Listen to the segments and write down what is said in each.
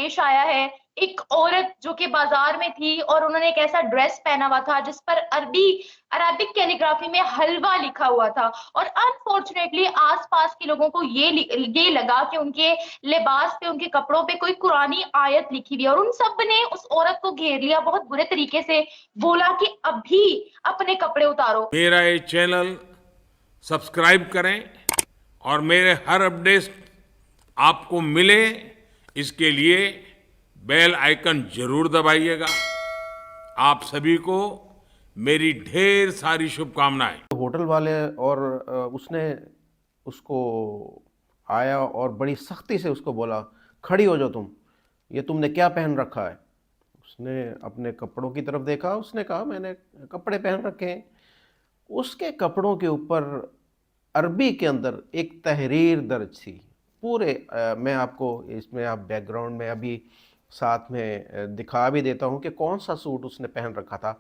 पेश आया है। एक औरत जो कि बाजार में थी और उन्होंने एक ऐसा ड्रेस पहना हुआ था जिस पर अरबिक कैलीग्राफी में हलवा लिखा हुआ था। और अनफॉर्चुनेटली आसपास के लोगों को ये लगा कि उनके लिबास पे, उनके कपड़ों पे कोई कुरानी आयत लिखी हुई है, और उन सब ने उस औरत को घेर लिया, बहुत बुरे तरीके से बोला कि अभी अपने कपड़े उतारो। मेरा ये चैनल सब्सक्राइब करें और मेरे हर अपडेट आपको मिले, इसके लिए बेल आइकन जरूर दबाइएगा। आप सभी को मेरी ढेर सारी शुभकामनाएं। होटल वाले और उसने उसको आया और बड़ी सख्ती से उसको बोला, खड़ी हो जाओ तुम, ये तुमने क्या पहन रखा है। उसने अपने कपड़ों की तरफ देखा, उसने कहा मैंने कपड़े पहन रखे हैं। उसके कपड़ों के ऊपर अरबी के अंदर एक तहरीर दर्ज थी पूरे। मैं आपको इसमें आप बैकग्राउंड में अभी साथ में दिखा भी देता हूं कि कौन सा सूट उसने पहन रखा था।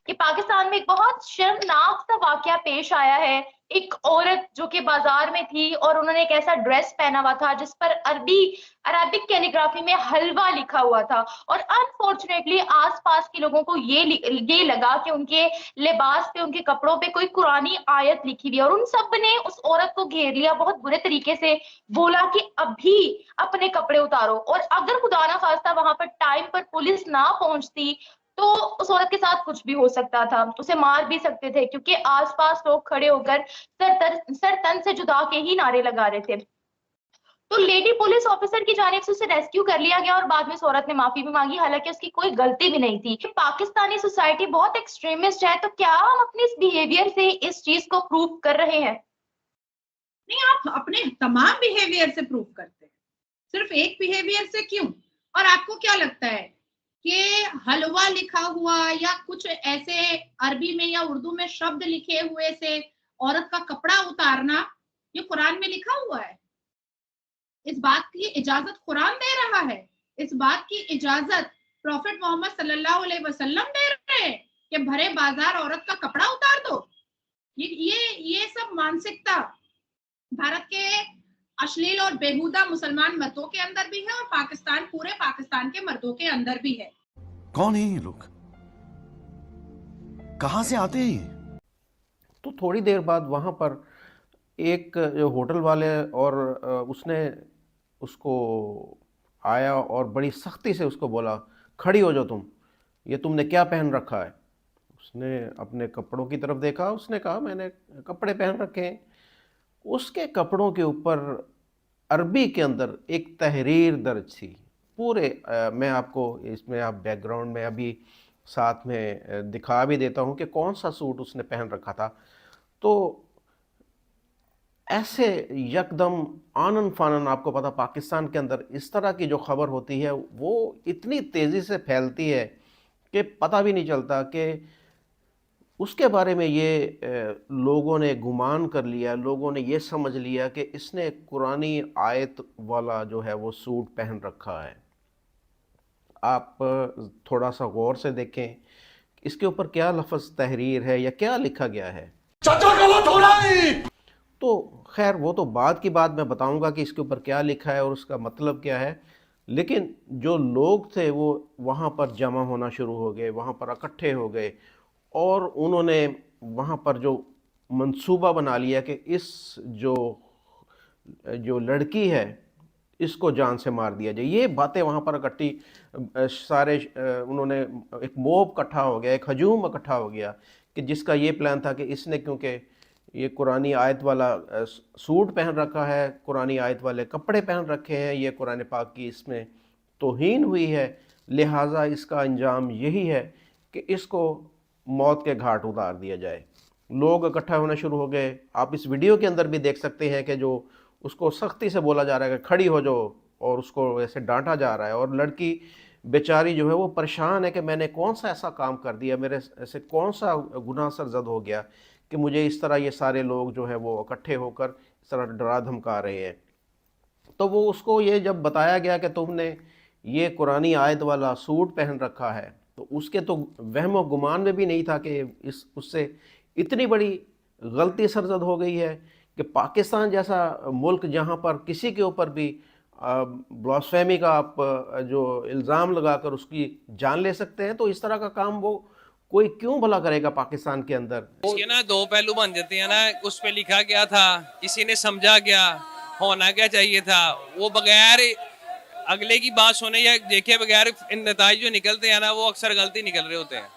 कि पाकिस्तान में एक बहुत शर्मनाक सा वाकया पेश आया है। एक औरत जो कि बाजार में थी और उन्होंने एक ऐसा ड्रेस पहना हुआ था जिस पर अरबिक कैलीग्राफी में हलवा लिखा हुआ था। और अनफॉर्चुनेटली आसपास के लोगों को ये लगा कि उनके लिबास पे, उनके कपड़ों पे कोई कुरानी आयत लिखी हुई है, और उन सब ने उस औरत को घेर लिया, बहुत बुरे तरीके से बोला कि अभी अपने कपड़े उतारो। और अगर खुदा ना खास्ता वहां पर टाइम पर पुलिस ना पहुंचती तो उस औरत के साथ कुछ भी हो सकता था, उसे मार भी सकते थे, क्योंकि आसपास लोग खड़े होकर सर तन से जुदा के ही नारे लगा रहे थे। तो लेडी पुलिस ऑफिसर की जानिब से उसे रेस्क्यू कर लिया गया और बाद में उस औरत ने माफी भी मांगी, हालांकि उसकी कोई गलती भी नहीं थी। पाकिस्तानी सोसाइटी बहुत एक्सट्रीमिस्ट है, तो क्या हम अपने इस बिहेवियर से इस चीज को प्रूव कर रहे हैं? नहीं, आप अपने तमाम बिहेवियर से प्रूव करते हैं, सिर्फ एक बिहेवियर से क्यों? और आपको क्या लगता है कि हलवा लिखा हुआ या कुछ ऐसे अरबी में या उर्दू में शब्द लिखे हुए से औरत का कपड़ा उतारना ये कुरान में लिखा हुआ है? इस बात की इजाजत कुरान दे रहा है, इस बात की इजाजत प्रॉफिट मोहम्मद सल्लल्लाहु अलैहि वसल्लम दे रहे हैं कि भरे बाजार औरत का कपड़ा उतार दो। ये सब मानसिकता भारत के अश्लील और बेहुदा मुसलमान मर्दों के अंदर भी है और पूरे पाकिस्तान के मर्दों के अंदर भी है। कौन है ये लोग, कहां से आते हैं ये? तो थोड़ी देर बाद वहाँ पर एक जो होटल वाले और उसने उसको आया और बड़ी सख्ती से उसको बोला, खड़ी हो जाओ तुम, ये तुमने क्या पहन रखा है। उसने अपने कपड़ों की तरफ देखा, उसने कहा मैंने कपड़े पहन रखे हैं। उसके कपड़ों के ऊपर अरबी के अंदर एक तहरीर दर्ज थी पूरे। मैं आपको इसमें आप बैकग्राउंड में अभी साथ में दिखा भी देता हूं कि कौन सा सूट उसने पहन रखा था। तो ऐसे यकदम आनन फानन, आपको पता पाकिस्तान के अंदर इस तरह की जो खबर होती है वो इतनी तेज़ी से फैलती है कि पता भी नहीं चलता कि उसके बारे में ये लोगों ने गुमान कर लिया, लोगों ने ये समझ लिया कि इसने कुरानी आयत वाला जो है वो सूट पहन रखा है। आप थोड़ा सा गौर से देखें इसके ऊपर क्या लफ्ज़ तहरीर है या क्या लिखा गया है। तो खैर वो तो बाद की बात मैं बताऊंगा कि इसके ऊपर क्या लिखा है और उसका मतलब क्या है। लेकिन जो लोग थे वो वहाँ पर जमा होना शुरू हो गए, वहाँ पर इकट्ठे हो गए और उन्होंने वहाँ पर जो मंसूबा बना लिया कि इस जो लड़की है इसको जान से मार दिया जाए। ये बातें वहाँ पर इकट्ठी सारे उन्होंने एक मोब इकट्ठा हो गया, एक हजूम इकट्ठा हो गया कि जिसका ये प्लान था कि इसने क्योंकि ये कुरानी आयत वाला सूट पहन रखा है, कुरानी आयत वाले कपड़े पहन रखे हैं, ये कुरान पाक की इसमें तौहीन हुई है, लिहाजा इसका अंजाम यही है कि इसको मौत के घाट उतार दिया जाए। लोग इकट्ठा होना शुरू हो गए। आप इस वीडियो के अंदर भी देख सकते हैं कि जो उसको सख्ती से बोला जा रहा है कि खड़ी हो जाओ और उसको ऐसे डांटा जा रहा है और लड़की बेचारी जो है वो परेशान है कि मैंने कौन सा ऐसा काम कर दिया, मेरे ऐसे कौन सा गुनाह सरजद हो गया कि मुझे इस तरह ये सारे लोग जो है वो इकट्ठे होकर तरह डरा धमका रहे हैं। तो वो उसको ये जब बताया गया कि तुमने ये कुरानी आयत वाला सूट पहन रखा है, तो उसके तो वहम व गुमान में भी नहीं था कि इस उससे इतनी बड़ी गलती सरजद हो गई है कि पाकिस्तान जैसा मुल्क जहाँ पर किसी के ऊपर भी ब्लास्फेमी का आप जो इल्ज़ाम लगाकर उसकी जान ले सकते हैं, तो इस तरह का काम वो कोई क्यों भला करेगा पाकिस्तान के अंदर। इसके ना दो पहलू बन जाते हैं ना। उस पे लिखा गया था, किसी ने समझा क्या, होना क्या चाहिए था, वो बगैर अगले की बात सुने या देखे बगैर इन नताइज जो निकलते हैं ना, वो अक्सर गलती निकल रहे होते हैं।